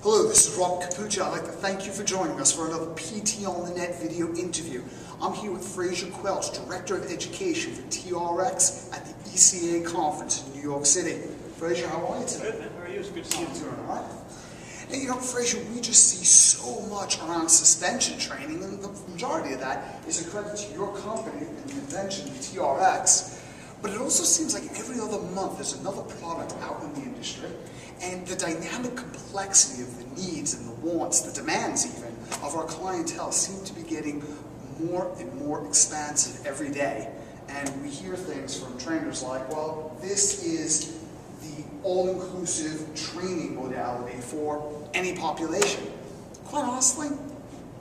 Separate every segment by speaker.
Speaker 1: Hello, this is Rob Capuccia. I'd like to thank you for joining us for another PT on the Net video interview. I'm here with Fraser Quelch, Director of Education for TRX at the ECA conference in New York City. Fraser, how are you today?
Speaker 2: Good, man. How are you? It's good to see you.
Speaker 1: Doing all right. And you know, Fraser, we just see so much around suspension training, and the majority of that is a credit to your company and the invention of TRX. But it also seems like every other month there's another product out in the industry, and the dynamic complexity of the needs and the wants, the demands even, of our clientele seem to be getting more and more expansive every day. And we hear things from trainers like, well, this is the all-inclusive training modality for any population. Quite honestly,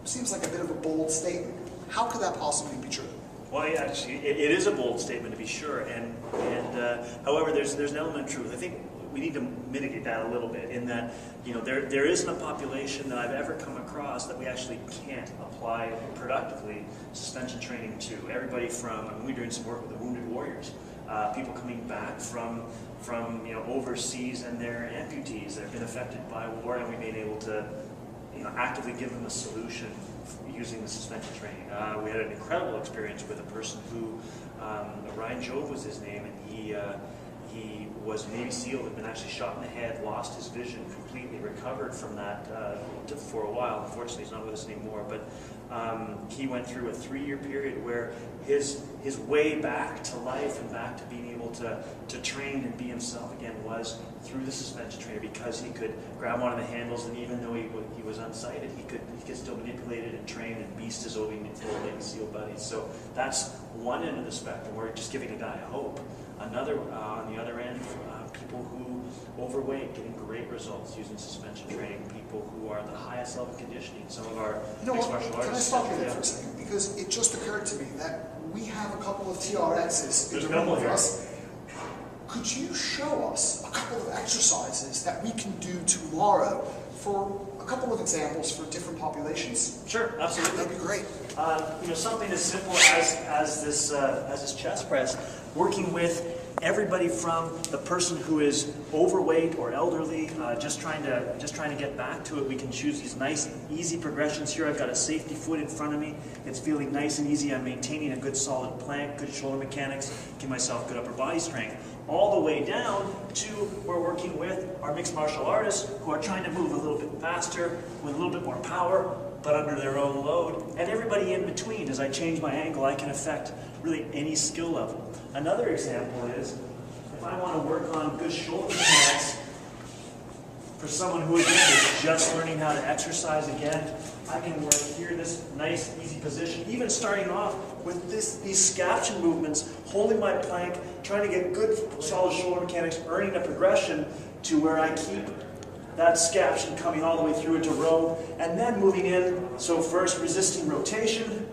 Speaker 1: seems like a bit of a bold statement. How could that possibly be true?
Speaker 2: Well, yeah, actually, it is a bold statement to be sure, and however, there's an element of truth. I think we need to mitigate that a little bit in that, you know, there isn't a population that I've ever come across that we actually can't apply productively suspension training to. Everybody from, I mean, we're doing some work with the wounded warriors, people coming back from you know, overseas, and they're amputees that have been affected by war, and we've been able to, you know, actively give them a solution using the suspension training. We had an incredible experience with a person who, Ryan Jove was his name, and he was a Navy SEAL, had been actually shot in the head, lost his vision, completely recovered from that for a while. Unfortunately, he's not with us anymore, but he went through a 3-year period where his way back to life and back to being able to train and be himself again was through the suspension trainer, because he could grab one of the handles, and even though he was unsighted, he could still manipulate it and train and beast his old Navy SEAL buddies. So that's one end of the spectrum. We're just giving a guy hope. Another, on the other end, people who overweight, getting great results using suspension training. People who are the highest level conditioning. Some of our mixed martial artists.
Speaker 1: Can I stop you there for a second? Because it just occurred to me that we have a couple of TRXs in the room with us. Could you show us a couple of exercises that we can do tomorrow for a couple of examples for different populations?
Speaker 2: Sure, absolutely.
Speaker 1: That'd be great.
Speaker 2: You know, something as simple as this chest press, working with everybody from the person who is overweight or elderly, just trying to get back to it. We can choose these nice, easy progressions here. I've got a safety foot in front of me. It's feeling nice and easy. I'm maintaining a good solid plank, good shoulder mechanics, give myself good upper body strength. All the way down to we're working with our mixed martial artists who are trying to move a little bit faster, with a little bit more power, but under their own load. And everybody in between. As I change my angle, I can affect really any skill level. Another example is, if I want to work on good shoulder mechanics for someone who again is just learning how to exercise again, I can work here, this nice, easy position, even starting off with these scaption movements, holding my plank, trying to get good, solid shoulder mechanics, earning a progression to where I keep that scaption coming all the way through into row, and then moving in. So first, resisting rotation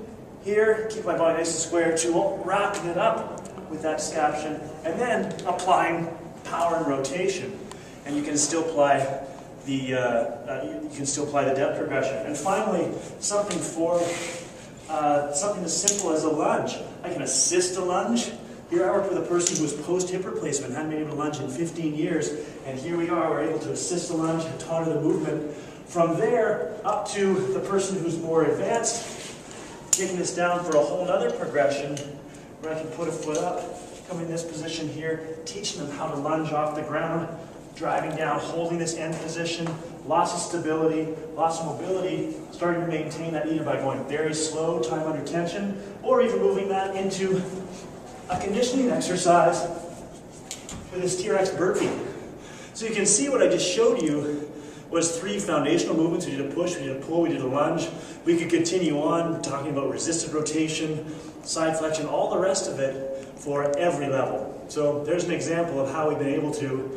Speaker 2: here, keep my body nice and square, to wrapping it up with that scaption, and then applying power and rotation. And you can still apply the depth progression. And finally, something as simple as a lunge. I can assist a lunge. Here I work with a person who was post-hip replacement, hadn't been able to lunge in 15 years, and here we are, we're able to assist a lunge and taught her the movement. From there, up to the person who's more advanced, taking this down for a whole other progression, where I can put a foot up, come in this position here, teaching them how to lunge off the ground, driving down, holding this end position, lots of stability, lots of mobility, starting to maintain that either by going very slow, time under tension, or even moving that into a conditioning exercise for this TRX burpee. So you can see what I just showed you was 3 foundational movements. We did a push, we did a pull, we did a lunge. We could continue on talking about resisted rotation, side flexion, all the rest of it for every level. So there's an example of how we've been able to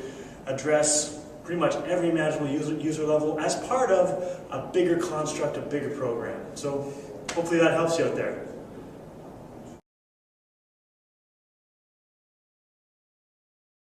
Speaker 2: address pretty much every imaginable user level as part of a bigger construct, a bigger program. So hopefully that helps you out there.